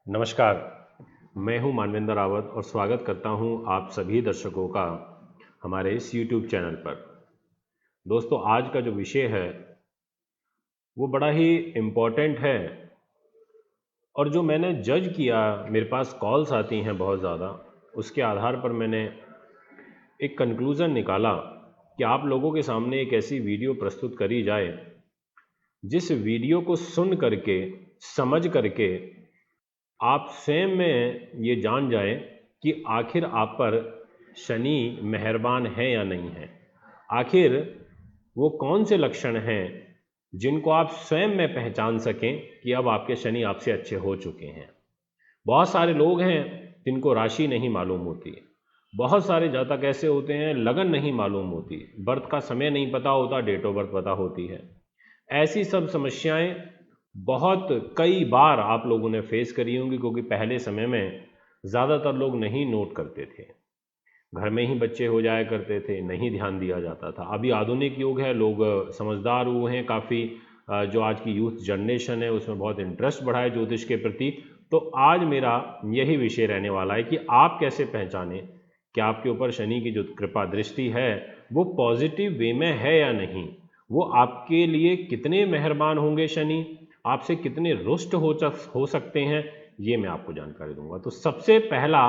नमस्कार। मैं हूं मानवेंद्र रावत और स्वागत करता हूं आप सभी दर्शकों का हमारे इस YouTube चैनल पर। दोस्तों, आज का जो विषय है वो बड़ा ही इम्पोर्टेंट है और जो मैंने जज किया, मेरे पास कॉल्स आती हैं बहुत ज़्यादा, उसके आधार पर मैंने एक कंक्लूज़न निकाला कि आप लोगों के सामने एक ऐसी वीडियो प्रस्तुत करी जाए जिस वीडियो को सुन करके, समझ करके आप स्वयं में ये जान जाएं कि आखिर आप पर शनि मेहरबान है या नहीं है। आखिर वो कौन से लक्षण हैं जिनको आप स्वयं में पहचान सकें कि अब आपके शनि आपसे अच्छे हो चुके हैं। बहुत सारे लोग हैं जिनको राशि नहीं मालूम होती, बहुत सारे जातक ऐसे होते हैं लगन नहीं मालूम होती, बर्थ का समय नहीं पता होता, डेट ऑफ बर्थ पता होती है। ऐसी सब समस्याएं बहुत कई बार आप लोगों ने फेस करी होंगी, क्योंकि पहले समय में ज़्यादातर लोग नहीं नोट करते थे, घर में ही बच्चे हो जाया करते थे, नहीं ध्यान दिया जाता था। अभी आधुनिक युग है, लोग समझदार हुए हैं काफ़ी, जो आज की यूथ जनरेशन है उसमें बहुत इंटरेस्ट बढ़ा है ज्योतिष के प्रति। तो आज मेरा यही विषय रहने वाला है कि आप कैसे पहचानें कि आपके ऊपर शनि की जो कृपा दृष्टि है वो पॉजिटिव वे में है या नहीं, वो आपके लिए कितने मेहरबान होंगे शनि, आपसे कितने रुष्ट हो सकते हैं, ये मैं आपको जानकारी दूंगा। तो सबसे पहला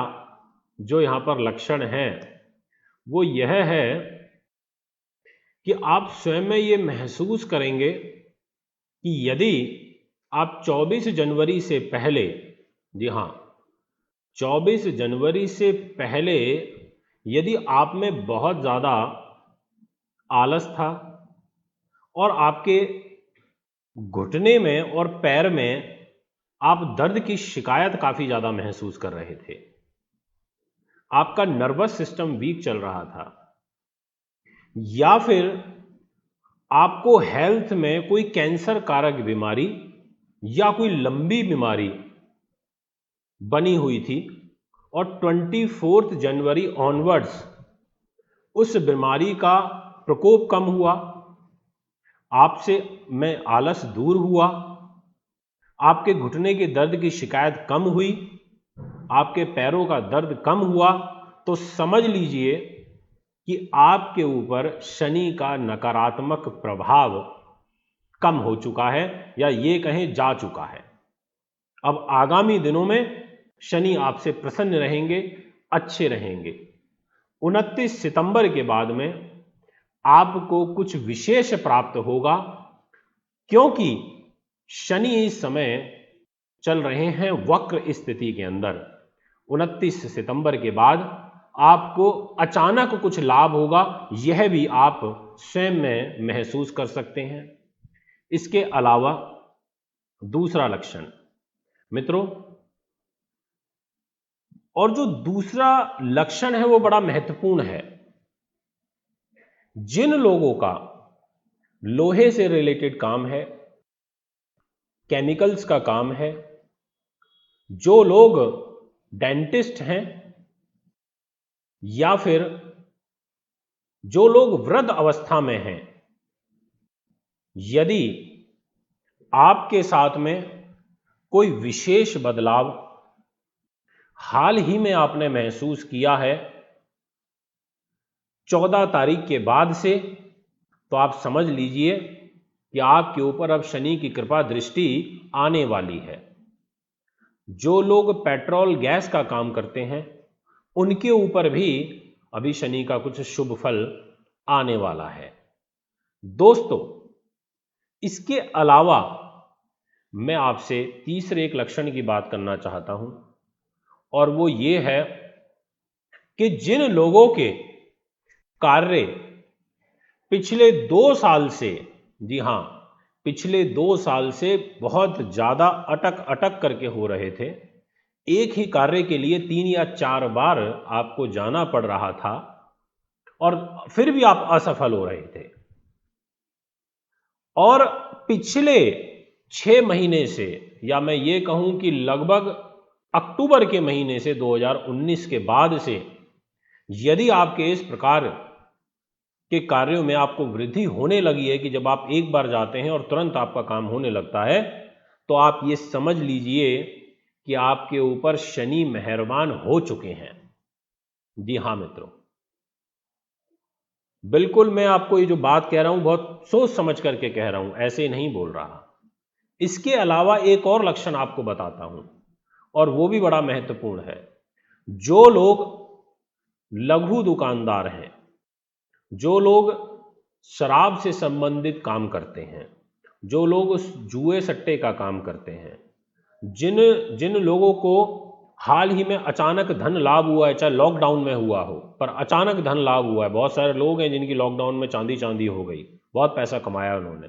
जो यहाँ पर लक्षण है वो यह है कि आप स्वयं में ये महसूस करेंगे कि यदि आप 24 जनवरी से पहले, जी हाँ, 24 जनवरी से पहले यदि आप में बहुत ज़्यादा आलस था और आपके घुटने में और पैर में आप दर्द की शिकायत काफ़ी ज़्यादा महसूस कर रहे थे, आपका नर्वस सिस्टम वीक चल रहा था, या फिर आपको हेल्थ में कोई कैंसर कारक बीमारी या कोई लंबी बीमारी बनी हुई थी और 24 जनवरी ऑनवर्ड्स उस बीमारी का प्रकोप कम हुआ, आपसे में आलस दूर हुआ, आपके घुटने के दर्द की शिकायत कम हुई, आपके पैरों का दर्द कम हुआ, तो समझ लीजिए कि आपके ऊपर शनि का नकारात्मक प्रभाव कम हो चुका है, या ये कहें जा चुका है। अब आगामी दिनों में शनि आपसे प्रसन्न रहेंगे, अच्छे रहेंगे। 29 सितंबर के बाद में आपको कुछ विशेष प्राप्त होगा, क्योंकि शनि इस समय चल रहे हैं वक्र स्थिति के अंदर। 29 सितंबर के बाद आपको अचानक कुछ लाभ होगा, यह भी आप स्वयं में महसूस कर सकते हैं। इसके अलावा दूसरा लक्षण मित्रों, और जो दूसरा लक्षण है वो बड़ा महत्वपूर्ण है। जिन लोगों का लोहे से रिलेटेड काम है, केमिकल्स का काम है, जो लोग डेंटिस्ट हैं, या फिर जो लोग वृद्ध अवस्था में हैं, यदि आपके साथ में कोई विशेष बदलाव हाल ही में आपने महसूस किया है 14 तारीख के बाद से, तो आप समझ लीजिए कि आपके ऊपर अब शनि की कृपा दृष्टि आने वाली है। जो लोग पेट्रोल गैस का काम करते हैं उनके ऊपर भी अभी शनि का कुछ शुभ फल आने वाला है। दोस्तों, इसके अलावा मैं आपसे तीसरे एक लक्षण की बात करना चाहता हूं, और वो ये है कि जिन लोगों के कार्य पिछले 2 साल से, जी हां, पिछले 2 साल से बहुत ज्यादा अटक अटक करके हो रहे थे, एक ही कार्य के लिए 3 या 4 बार आपको जाना पड़ रहा था और फिर भी आप असफल हो रहे थे, और पिछले 6 महीने से, या मैं ये कहूं कि लगभग अक्टूबर के महीने से 2019 के बाद से, यदि आपके इस प्रकार के कार्यों में आपको वृद्धि होने लगी है कि जब आप एक बार जाते हैं और तुरंत आपका काम होने लगता है, तो आप ये समझ लीजिए कि आपके ऊपर शनि मेहरबान हो चुके हैं। जी हाँ मित्रों, बिल्कुल मैं आपको ये जो बात कह रहा हूं बहुत सोच समझ करके कह रहा हूं, ऐसे ही नहीं बोल रहा। इसके अलावा एक और लक्षण आपको बताता हूं और वो भी बड़ा महत्वपूर्ण है। जो लोग लघु दुकानदार हैं, जो लोग शराब से संबंधित काम करते हैं, जो लोग उस जुए सट्टे का काम करते हैं, जिन जिन लोगों को हाल ही में अचानक धन लाभ हुआ है, चाहे लॉकडाउन में हुआ हो, पर अचानक धन लाभ हुआ है। बहुत सारे लोग हैं जिनकी लॉकडाउन में चांदी चांदी हो गई, बहुत पैसा कमाया उन्होंने।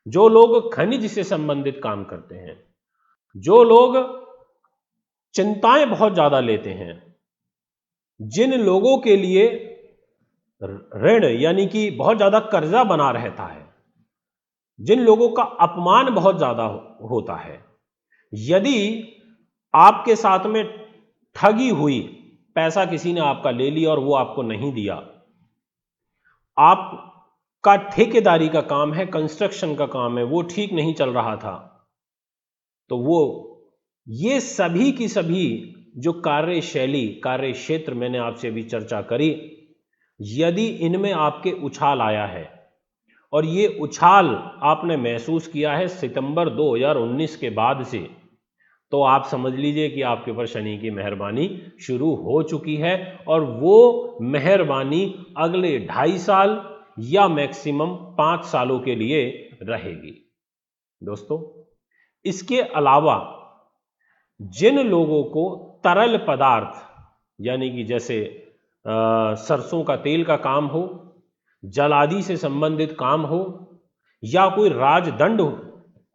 जो लोग खनिज से संबंधित काम करते हैं, जो लोग चिंताएं बहुत ज्यादा लेते हैं, जिन लोगों के लिए ऋण यानी कि बहुत ज्यादा कर्जा बना रहता है, जिन लोगों का अपमान बहुत ज्यादा होता है, यदि आपके साथ में ठगी हुई, पैसा किसी ने आपका ले लिया और वो आपको नहीं दिया, आपका ठेकेदारी का काम है, कंस्ट्रक्शन का काम है, वो ठीक नहीं चल रहा था, तो वो ये सभी की सभी जो कार्यशैली, कार्य क्षेत्र मैंने आपसे अभी चर्चा करी, यदि इनमें आपके उछाल आया है और ये उछाल आपने महसूस किया है सितंबर 2019 के बाद से, तो आप समझ लीजिए कि आपके ऊपर शनि की मेहरबानी शुरू हो चुकी है और वो मेहरबानी अगले 2.5 साल या मैक्सिमम 5 सालों के लिए रहेगी। दोस्तों, इसके अलावा जिन लोगों को तरल पदार्थ यानी कि जैसे सरसों का तेल का काम हो, जलादि से संबंधित काम हो, या कोई राजदंड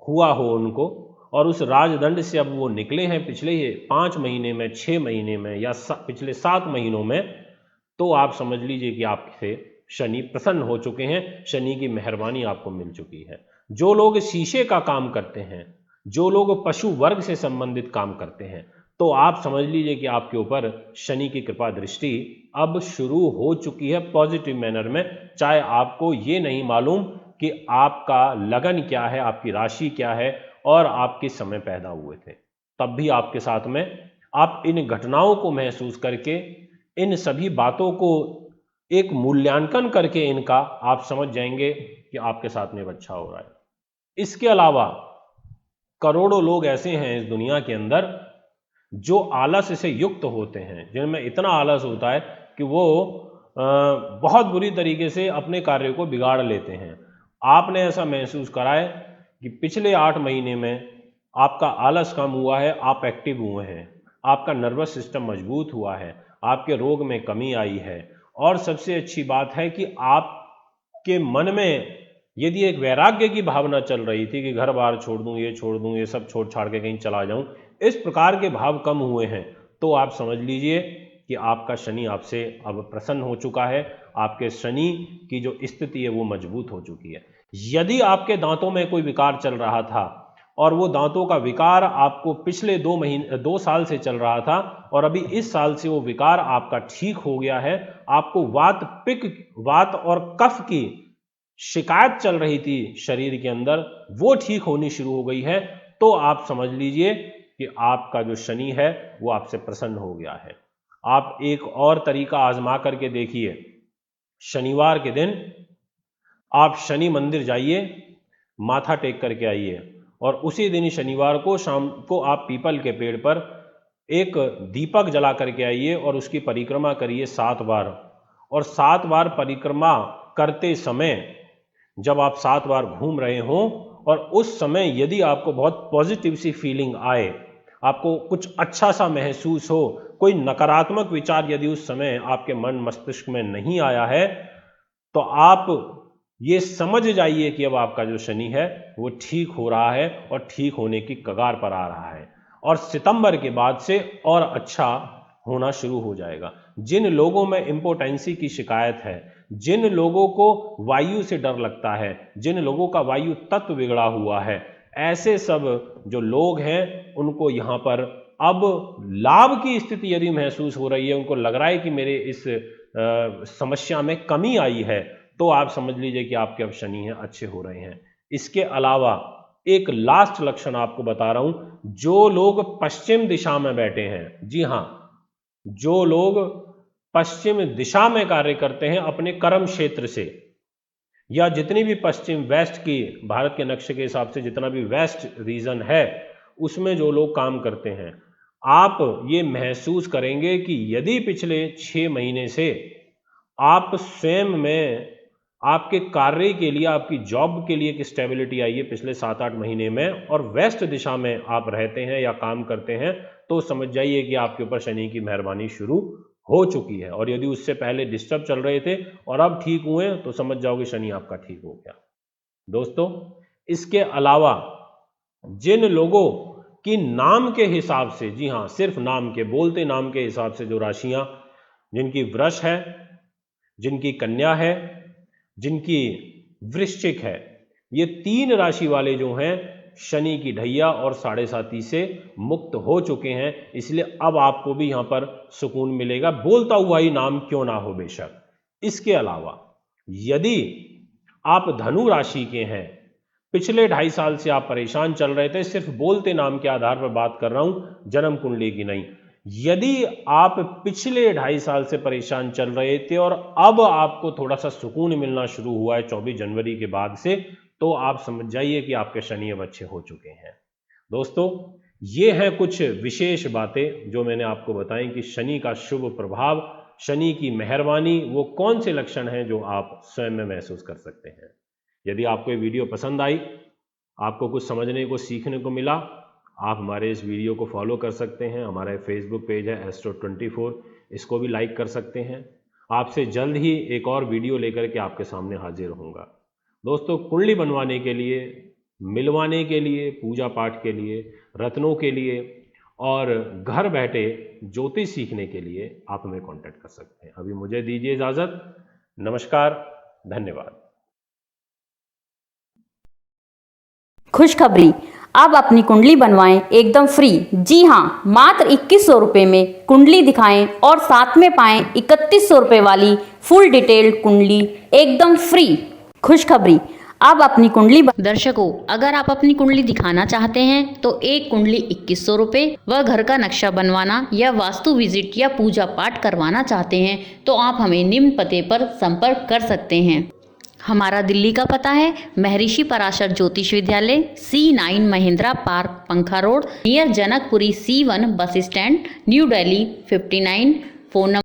हुआ हो उनको और उस राजदंड से अब वो निकले हैं पिछले 5 महीने में, 6 महीने में या पिछले 7 महीनों में, तो आप समझ लीजिए कि आपसे शनि प्रसन्न हो चुके हैं, शनि की मेहरबानी आपको मिल चुकी है। जो लोग शीशे का काम करते हैं, जो लोग पशु वर्ग से संबंधित काम करते हैं, तो आप समझ लीजिए कि आपके ऊपर शनि की कृपा दृष्टि अब शुरू हो चुकी है पॉजिटिव मैनर में। चाहे आपको ये नहीं मालूम कि आपका लगन क्या है, आपकी राशि क्या है और आप किस समय पैदा हुए थे, तब भी आपके साथ में आप इन घटनाओं को महसूस करके, इन सभी बातों को एक मूल्यांकन करके इनका आप समझ जाएंगे कि आपके साथ में अच्छा हो रहा है। इसके अलावा करोड़ों लोग ऐसे हैं इस दुनिया के अंदर जो आलस से युक्त होते हैं, जिनमें इतना आलस होता है कि वो बहुत बुरी तरीके से अपने कार्य को बिगाड़ लेते हैं। आपने ऐसा महसूस करा है कि पिछले 8 महीने में आपका आलस कम हुआ है, आप एक्टिव हुए हैं, आपका नर्वस सिस्टम मजबूत हुआ है, आपके रोग में कमी आई है, और सबसे अच्छी बात है कि आपके मन में यदि एक वैराग्य की भावना चल रही थी कि घर बार छोड़ दूं, ये सब छोड़ छाड़ के कहीं चला जाऊं, इस प्रकार के भाव कम हुए हैं, तो आप समझ लीजिए कि आपका शनि आपसे अब प्रसन्न हो चुका है, आपके शनि की जो स्थिति है वो मजबूत हो चुकी है। यदि आपके दांतों में कोई विकार चल रहा था और वो दांतों का विकार आपको पिछले 2 साल से चल रहा था और अभी इस साल से वो विकार आपका ठीक हो गया है, आपको वात, पित्त, वात और कफ की शिकायत चल रही थी शरीर के अंदर, वो ठीक होनी शुरू हो गई है, तो आप समझ लीजिए कि आपका जो शनि है वो आपसे प्रसन्न हो गया है। आप एक और तरीका आजमा करके देखिए। शनिवार के दिन आप शनि मंदिर जाइए, माथा टेक करके आइए और उसी दिन शनिवार को शाम को आप पीपल के पेड़ पर एक दीपक जला करके आइए और उसकी परिक्रमा करिए 7 बार। और 7 बार परिक्रमा करते समय जब आप 7 बार घूम रहे हों और उस समय यदि आपको बहुत पॉजिटिव सी फीलिंग आए, आपको कुछ अच्छा सा महसूस हो, कोई नकारात्मक विचार यदि उस समय आपके मन मस्तिष्क में नहीं आया है, तो आप ये समझ जाइए कि अब आपका जो शनि है वो ठीक हो रहा है और ठीक होने की कगार पर आ रहा है और सितंबर के बाद से और अच्छा होना शुरू हो जाएगा। जिन लोगों में इम्पोटेंसी की शिकायत है, जिन लोगों को वायु से डर लगता है, जिन लोगों का वायु तत्व बिगड़ा हुआ है, ऐसे सब जो लोग हैं उनको यहाँ पर अब लाभ की स्थिति यदि महसूस हो रही है, उनको लग रहा है कि मेरे इस समस्या में कमी आई है, तो आप समझ लीजिए कि आपके अब शनि है अच्छे हो रहे हैं। इसके अलावा एक लास्ट लक्षण आपको बता रहा हूं, जो लोग पश्चिम दिशा में बैठे हैं, जी हां, जो लोग पश्चिम दिशा में कार्य करते हैं अपने कर्म क्षेत्र से, या जितनी भी पश्चिम वेस्ट की, भारत के नक्शे के हिसाब से जितना भी वेस्ट रीजन है उसमें जो लोग काम करते हैं, आप ये महसूस करेंगे कि यदि पिछले 6 महीने से आप स्वयं में आपके कार्य के लिए, आपकी जॉब के लिए एक स्टेबिलिटी आई है पिछले 7-8 महीने में, और वेस्ट दिशा में आप रहते हैं या काम करते हैं, तो समझ जाइए कि आपके ऊपर शनि की मेहरबानी शुरू हो चुकी है। और यदि उससे पहले डिस्टर्ब चल रहे थे और अब ठीक हुए, तो समझ जाओगे शनि आपका ठीक हो गया। दोस्तों, इसके अलावा जिन लोगों की नाम के हिसाब से, जी हां, सिर्फ नाम के, बोलते नाम के हिसाब से जो राशियां, जिनकी वृष है, जिनकी कन्या है, जिनकी वृश्चिक है, ये 3 राशि वाले जो हैं शनि की ढैया और 7.5 से मुक्त हो चुके हैं। इसलिए अब आपको भी यहां पर सुकून मिलेगा, बोलता हुआ ही नाम क्यों ना हो बेशक। इसके अलावा यदि आप धनु राशि के हैं, पिछले 2.5 साल से आप परेशान चल रहे थे, सिर्फ बोलते नाम के आधार पर बात कर रहा हूं, जन्म कुंडली की नहीं, यदि आप पिछले 2.5 साल से परेशान चल रहे थे और अब आपको थोड़ा सा सुकून मिलना शुरू हुआ है 24 जनवरी के बाद से, तो आप समझ जाइए कि आपके शनि अब अच्छे हो चुके हैं। दोस्तों, ये हैं कुछ विशेष बातें जो मैंने आपको बताई कि शनि का शुभ प्रभाव, शनि की मेहरबानी, वो कौन से लक्षण हैं जो आप स्वयं में महसूस कर सकते हैं। यदि आपको ये वीडियो पसंद आई, आपको कुछ समझने को, सीखने को मिला, आप हमारे इस वीडियो को फॉलो कर सकते हैं। हमारा फेसबुक पेज है Astro24, इसको भी लाइक कर सकते हैं। आपसे जल्द ही एक और वीडियो लेकर के आपके सामने हाजिर होऊंगा। दोस्तों, कुंडली बनवाने के लिए, मिलवाने के लिए, पूजा पाठ के लिए, रत्नों के लिए और घर बैठे ज्योतिष सीखने के लिए आप हमें कांटेक्ट कर सकते हैं। अभी मुझे दीजिए इजाज़त। नमस्कार, धन्यवाद। खुशखबरी, अब अपनी कुंडली बनवाएं एकदम फ्री। जी हाँ, मात्र 2100 रुपये में कुंडली दिखाएं और साथ में पाएं 3100 रुपये वाली फुल डिटेल्ड कुंडली एकदम फ्री। खुशखबरी, अब अपनी कुंडली दर्शकों, अगर आप अपनी कुंडली दिखाना चाहते हैं तो एक कुंडली 2100 रुपये, व घर का नक्शा बनवाना या वास्तु विजिट या पूजा पाठ करवाना चाहते हैं तो आप हमें निम्न पते पर संपर्क कर सकते हैं। हमारा दिल्ली का पता है महर्षि पराशर ज्योतिष विद्यालय, C9 महिंद्रा पार्क, पंखा road, near Janakpuri, C1 bus stand, new Delhi 59। Phone number